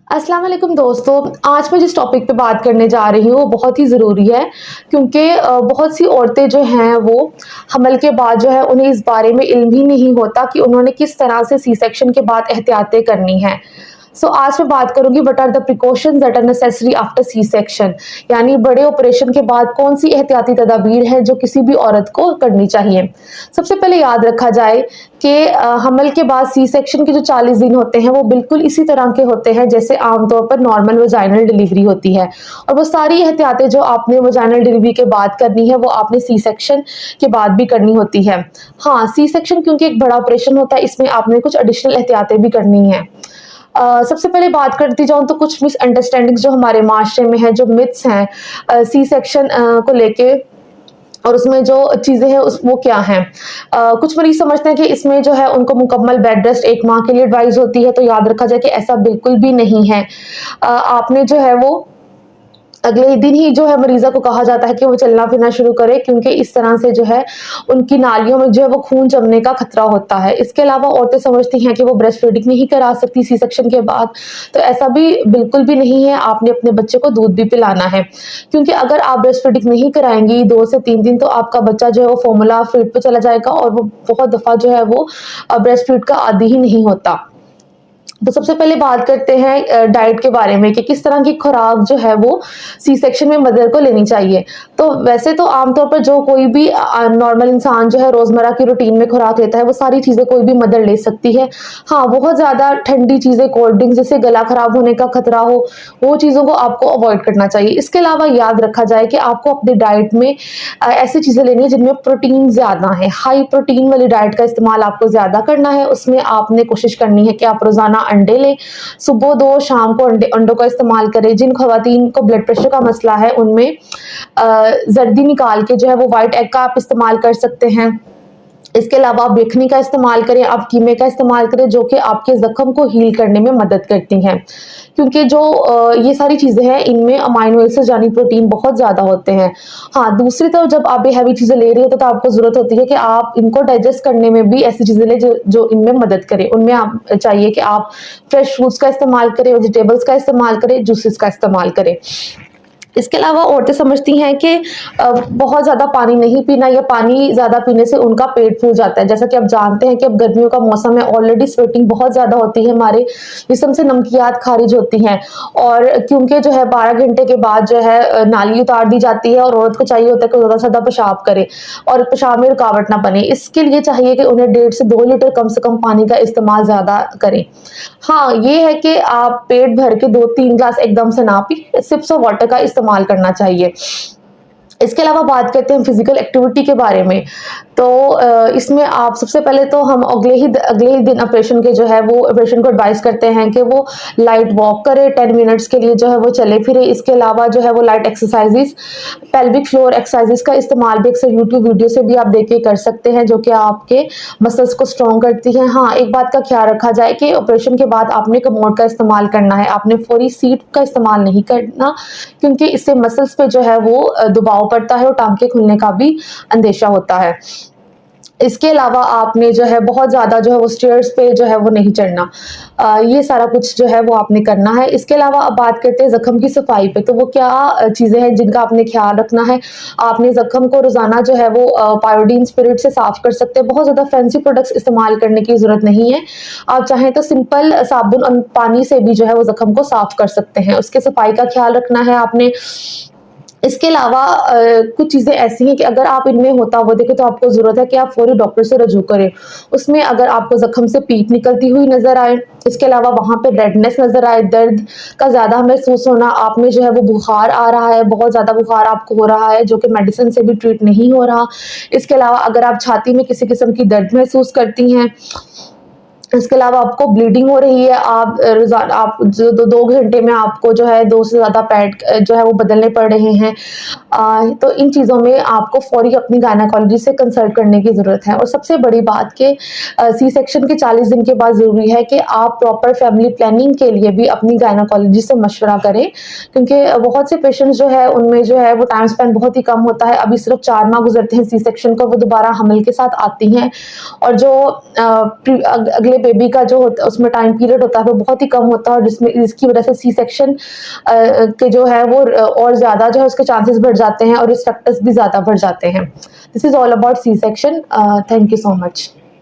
अस्सलाम वालेकुम दोस्तों। आज मैं जिस टॉपिक पे बात करने जा रही हूँ वो बहुत ही ज़रूरी है क्योंकि बहुत सी औरतें जो हैं वो हमल के बाद जो है उन्हें इस बारे में इल्म ही नहीं होता कि उन्होंने किस तरह से सी सेक्शन के बाद एहतियातें करनी हैं। सो आज मैं बात करूँगी what are the precautions that are necessary after C section, यानी बड़े ऑपरेशन के बाद कौन सी एहतियाती तदाबीर है जो किसी भी औरत को करनी चाहिए। सबसे पहले याद रखा जाए कि हमल के बाद सी सेक्शन के जो 40 दिन होते हैं वो बिल्कुल इसी तरह के होते हैं जैसे आमतौर पर नॉर्मल वजाइनल डिलीवरी होती है, और वो सारी एहतियातें जो आपने वजाइनल डिलीवरी के बाद करनी है वो आपने सी सेक्शन के बाद भी करनी होती है। हाँ, सी सेक्शन क्योंकि एक बड़ा ऑपरेशन होता है, इसमें आपने कुछ एडिशनल एहतियातें भी करनी है। सबसे पहले बात करती जाऊँ तो कुछ मिसअंडरस्टैंडिंग्स जो हमारे माशरे में है, जो मिथ्स हैं सी सेक्शन को लेके, और उसमें जो चीज़ें हैं उस वो क्या हैं। कुछ मरीज़ समझते हैं कि इसमें जो है उनको मुकम्मल बेड रेस्ट 1 माह के लिए एडवाइस होती है, तो याद रखा जाए कि ऐसा बिल्कुल भी नहीं है। आपने जो है वो अगले ही दिन ही जो है मरीज़ा को कहा जाता है कि वो चलना-फिरना शुरू करे, क्योंकि इस तरह से जो है उनकी नालियों में जो है वो खून जमने का खतरा होता है। इसके अलावा औरतें समझती हैं कि वो ब्रेस्ट फीडिंग नहीं करा सकती सी सेक्शन के बाद, तो ऐसा भी बिल्कुल भी नहीं है। आपने अपने बच्चे को दूध भी पिलाना है, क्योंकि अगर आप ब्रेस्ट फीडिंग नहीं कराएँगी 2 से 3 दिन, तो आपका बच्चा जो है वो फ़ॉर्मूला फीड पे चला जाएगा और वो बहुत दफ़ा जो है वो ब्रेस्ट फीड का आदी ही नहीं होता। तो सबसे पहले बात करते हैं डाइट के बारे में कि किस तरह की खुराक जो है वो सी सेक्शन में मदर को लेनी चाहिए। तो वैसे तो आमतौर पर जो कोई भी नॉर्मल इंसान जो है रोज़मर्रा की रूटीन में खुराक लेता है वो सारी चीज़ें कोई भी मदर ले सकती है। हाँ, बहुत ज़्यादा ठंडी चीज़ें, कोल्ड ड्रिंक्स जिससे गला खराब होने का खतरा हो, वो चीज़ों को आपको अवॉइड करना चाहिए। इसके अलावा याद रखा जाए कि आपको अपनी डाइट में ऐसी चीज़ें लेनी है जिनमें प्रोटीन ज़्यादा है। हाई प्रोटीन वाली डाइट का इस्तेमाल आपको ज़्यादा करना है। उसमें आपने कोशिश करनी है कि आप रोज़ाना अंडे लें, सुबह 2 शाम को अंडों का इस्तेमाल करें। जिन ख़वातीन को ब्लड प्रेशर का मसला है उनमें ज़र्दी निकाल के जो है वो व्हाइट एग का आप इस्तेमाल कर सकते हैं। इसके अलावा आप बेखनी का इस्तेमाल करें, आप कीमे का इस्तेमाल करें, जो कि आपके ज़ख्म को हील करने में मदद करती हैं। क्योंकि जो ये सारी चीज़ें हैं इनमें अमाइनो एसिड्स यानी प्रोटीन बहुत ज़्यादा होते हैं। हाँ, दूसरी तरफ जब आप ये हैवी चीज़ें ले रही होते तो आपको ज़रूरत होती है कि आप इनको डाइजेस्ट करने में भी ऐसी चीज़ें लें जो इनमें मदद करें। उनमें आप चाहिए कि आप फ्रेश फ्रूट्स का इस्तेमाल करें, वेजिटेबल्स का इस्तेमाल करें, जूसेस का इस्तेमाल करें। इसके अलावा औरतें समझती हैं कि बहुत ज़्यादा पानी नहीं पीना, या पानी ज़्यादा पीने से उनका पेट फूल जाता है। जैसा कि आप जानते हैं कि अब गर्मियों का मौसम है, ऑलरेडी स्वेटिंग बहुत ज़्यादा होती है, हमारे जिस्म से नमकियात खारिज होती हैं, और क्योंकि जो है 12 घंटे के बाद जो है नाली उतार दी जाती है और औरत को चाहिए होता है कि ज़्यादा से ज़्यादा पेशाब करे और पेशाब में रुकावट ना बने। इसके लिए चाहिए कि उन्हें 1.5 से 2 लीटर कम से कम पानी का इस्तेमाल ज़्यादा करें। हाँ, ये है कि आप पेट भर के 2-3 ग्लास एकदम से ना पिएँ, सिप्स ऑफ वाटर का इस्तेमाल करना चाहिए। इसके अलावा बात करते हैं फिज़िकल एक्टिविटी के बारे में। तो इसमें आप सबसे पहले तो हम अगले ही दिन ऑपरेशन के जो है वो पेशेंट को एडवाइस करते हैं कि वो लाइट वॉक करे, 10 मिनट्स के लिए जो है वो चले-फिरे। इसके अलावा जो है वो light exercises, pelvic floor exercises का इस्तेमाल भी अक्सर यूट्यूब वीडियो से भी आप देख के कर सकते हैं, जो कि आपके मसल्स को स्ट्रॉन्ग करती हैं। हाँ, एक बात का ख्याल रखा जाए कि ऑपरेशन के बाद आपने कमोड का इस्तेमाल करना है, आपने फौरी सीट का इस्तेमाल नहीं करना, क्योंकि इससे मसल्स पे जो है वो दबाव पड़ता है और टाँके खुलने का भी अंदेशा होता है। इसके अलावा आपने जो है बहुत ज़्यादा जो है वो स्टेयर्स पे जो है वो नहीं चढ़ना। ये सारा कुछ जो है वो आपने करना है। इसके अलावा अब बात करते हैं ज़ख्म की सफाई पे, तो वो क्या चीज़ें हैं जिनका आपने ख्याल रखना है। आपने ज़ख्म को रोज़ाना जो है वो पायोडीन स्पिरिट से साफ़ कर सकते हैं। बहुत ज़्यादा फैंसी प्रोडक्ट्स इस्तेमाल करने की ज़रूरत नहीं है। आप चाहें तो सिंपल साबुन और पानी से भी जो है वो ज़ख्म को साफ़ कर सकते हैं। उसकी सफाई का ख्याल रखना है आपने। इसके अलावा कुछ चीज़ें ऐसी हैं कि अगर आप इनमें होता हुआ देखें तो आपको ज़रूरत है कि आप फ़ौरी डॉक्टर से रजू करें। उसमें अगर आपको ज़ख्म से पीप निकलती हुई नज़र आए, इसके अलावा वहाँ पे रेडनेस नज़र आए, दर्द का ज़्यादा महसूस होना, आप में जो है वो बुखार आ रहा है, बहुत ज़्यादा बुखार आपको हो रहा है जो कि मेडिसिन से भी ट्रीट नहीं हो रहा। इसके अलावा अगर आप छाती में किसी किस्म की दर्द महसूस करती हैं, इसके अलावा आपको ब्लीडिंग हो रही है, आप रोज़ाना आप जो 2 घंटे में आपको जो है 2 से ज़्यादा पैड जो है वो बदलने पड़ रहे हैं, तो इन चीज़ों में आपको फ़ौरी अपनी गायनेकोलॉजिस्ट से कंसल्ट करने की ज़रूरत है। और सबसे बड़ी बात कि सी सेक्शन के 40 दिन के बाद ज़रूरी है कि आप प्रॉपर फैमिली प्लानिंग के लिए भी अपनी गायनेकोलॉजिस्ट से मशवरा करें, क्योंकि बहुत से पेशेंट्स जो है उनमें जो है वो टाइम स्पेंड बहुत ही कम होता है। अभी सिर्फ 4 माह गुजरते हैं सी सेक्शन को, वो दोबारा हमल के साथ आती हैं, और जो अगले में बेबी का जो होता है उसमें टाइम पीरियड होता है वो बहुत ही कम होता है, और जिसमें इसकी वजह से सी सेक्शन के जो है वो और ज़्यादा जो है उसके चांसेस बढ़ जाते हैं और रिस्क फैक्टर्स भी ज़्यादा बढ़ जाते हैं। This is all about C section. Thank you so much.